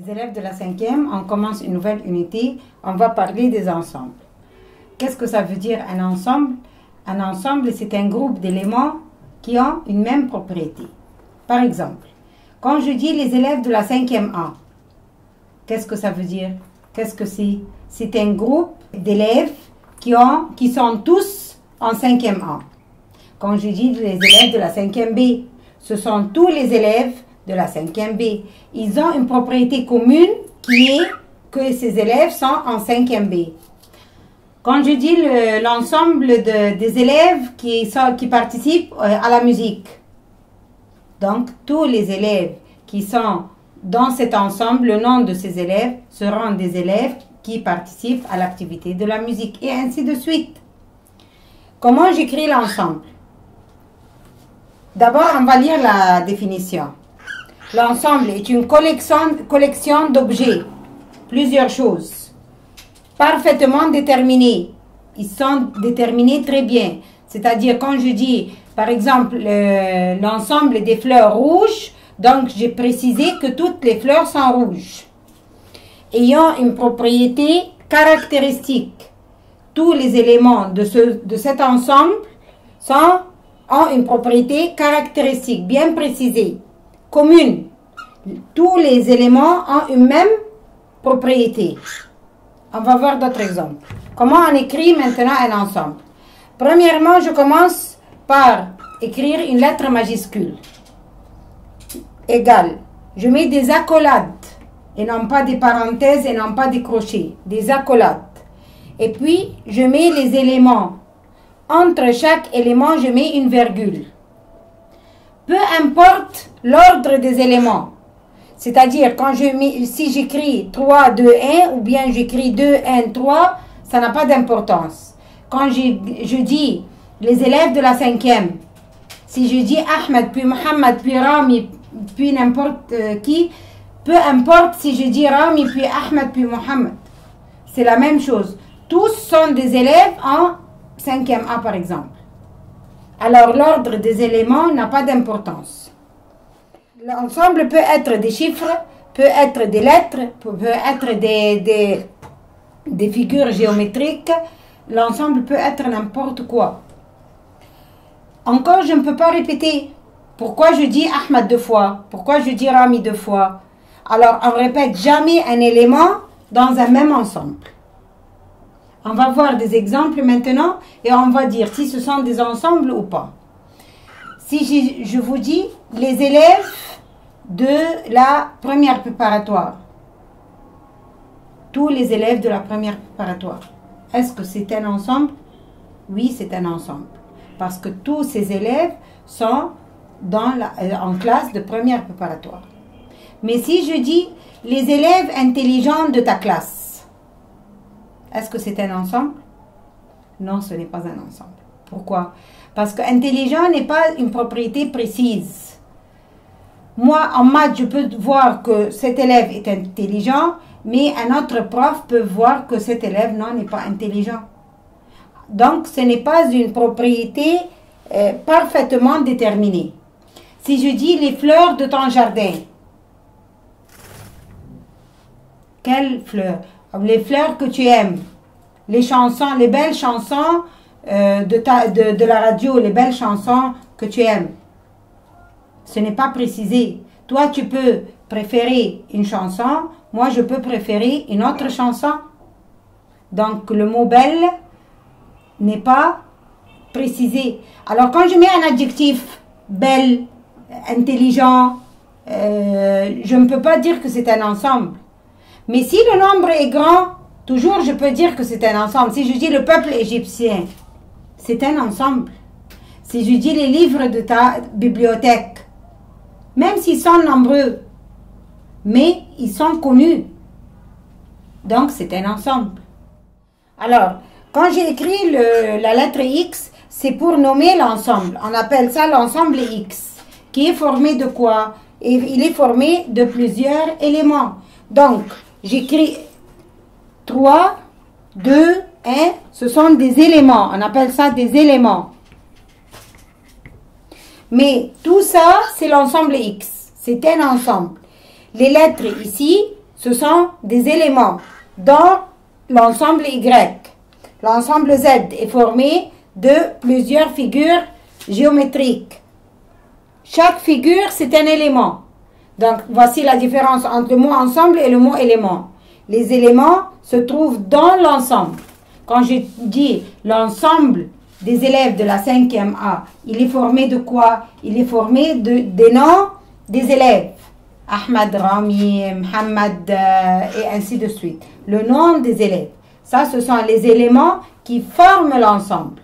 Les élèves de la 5e, on commence une nouvelle unité, on va parler des ensembles. Qu'est-ce que ça veut dire un ensemble? Un ensemble, c'est un groupe d'éléments qui ont une même propriété. Par exemple, quand je dis les élèves de la 5e A, qu'est-ce que ça veut dire? Qu'est-ce que c'est? C'est un groupe d'élèves qui sont tous en 5e A. Quand je dis les élèves de la 5e B, ce sont tous les élèves de la 5e B. Ils ont une propriété commune qui est que ces élèves sont en 5e B. Quand je dis l'ensemble des élèves qui participent à la musique, donc tous les élèves qui sont dans cet ensemble, le nom de ces élèves seront des élèves qui participent à l'activité de la musique et ainsi de suite. Comment j'écris l'ensemble? D'abord, on va lire la définition. L'ensemble est une collection d'objets, plusieurs choses, parfaitement déterminés. Ils sont déterminés très bien. C'est-à-dire, quand je dis, par exemple, l'ensemble des fleurs rouges, donc j'ai précisé que toutes les fleurs sont rouges. Ayant une propriété caractéristique. Tous les éléments de cet ensemble ont une propriété caractéristique, bien précisée, commune. Tous les éléments ont une même propriété. On va voir d'autres exemples. Comment on écrit maintenant un ensemble? Premièrement, je commence par écrire une lettre majuscule. Égal. Je mets des accolades et non pas des parenthèses et non pas des crochets. Des accolades. Et puis, je mets les éléments. Entre chaque élément, je mets une virgule. Peu importe l'ordre des éléments. C'est-à-dire, si j'écris 3, 2, 1, ou bien j'écris 2, 1, 3, ça n'a pas d'importance. Quand je dis les élèves de la 5e, si je dis Ahmed, puis Mohamed, puis Rami, puis n'importe qui, peu importe si je dis Rami, puis Ahmed, puis Mohamed. C'est la même chose. Tous sont des élèves en 5e A, par exemple. Alors, l'ordre des éléments n'a pas d'importance. L'ensemble peut être des chiffres, peut être des lettres, peut être des figures géométriques. L'ensemble peut être n'importe quoi. Encore, je ne peux pas répéter. Pourquoi je dis Ahmed 2 fois? Pourquoi je dis Rami 2 fois? Alors, on ne répète jamais un élément dans un même ensemble. On va voir des exemples maintenant et on va dire si ce sont des ensembles ou pas. Si je vous dis les élèves de la première préparatoire. Tous les élèves de la première préparatoire. Est-ce que c'est un ensemble? Oui, c'est un ensemble. Parce que tous ces élèves sont en classe de première préparatoire. Mais si je dis les élèves intelligents de ta classe, est-ce que c'est un ensemble? Non, ce n'est pas un ensemble. Pourquoi? Parce que intelligent n'est pas une propriété précise. Moi, en maths, je peux voir que cet élève est intelligent, mais un autre prof peut voir que cet élève, non, n'est pas intelligent. Donc, ce n'est pas une propriété parfaitement déterminée. Si je dis les fleurs de ton jardin, quelles fleurs? Les fleurs que tu aimes, les chansons, les belles chansons de la radio, les belles chansons que tu aimes. Ce n'est pas précisé. Toi, tu peux préférer une chanson, moi, je peux préférer une autre chanson. Donc, le mot belle n'est pas précisé. Alors, quand je mets un adjectif, belle, intelligent, je ne peux pas dire que c'est un ensemble. Mais si le nombre est grand, toujours je peux dire que c'est un ensemble. Si je dis le peuple égyptien, c'est un ensemble. Si je dis les livres de ta bibliothèque, même s'ils sont nombreux, mais ils sont connus, donc c'est un ensemble. Alors, quand j'ai écrit la lettre X, c'est pour nommer l'ensemble. On appelle ça l'ensemble X, qui est formé de quoi? Et il est formé de plusieurs éléments. Donc, j'écris 3, 2, 1, ce sont des éléments. On appelle ça des éléments. Mais tout ça, c'est l'ensemble X. C'est un ensemble. Les lettres ici, ce sont des éléments dans l'ensemble Y. L'ensemble Z est formé de plusieurs figures géométriques. Chaque figure, c'est un élément. Donc, voici la différence entre le mot ensemble et le mot élément. Les éléments se trouvent dans l'ensemble. Quand je dis l'ensemble des élèves de la 5e A, il est formé de quoi? Il est formé des noms des élèves. Ahmad, Rami, Mohamed, et ainsi de suite. Le nom des élèves. Ça, ce sont les éléments qui forment l'ensemble.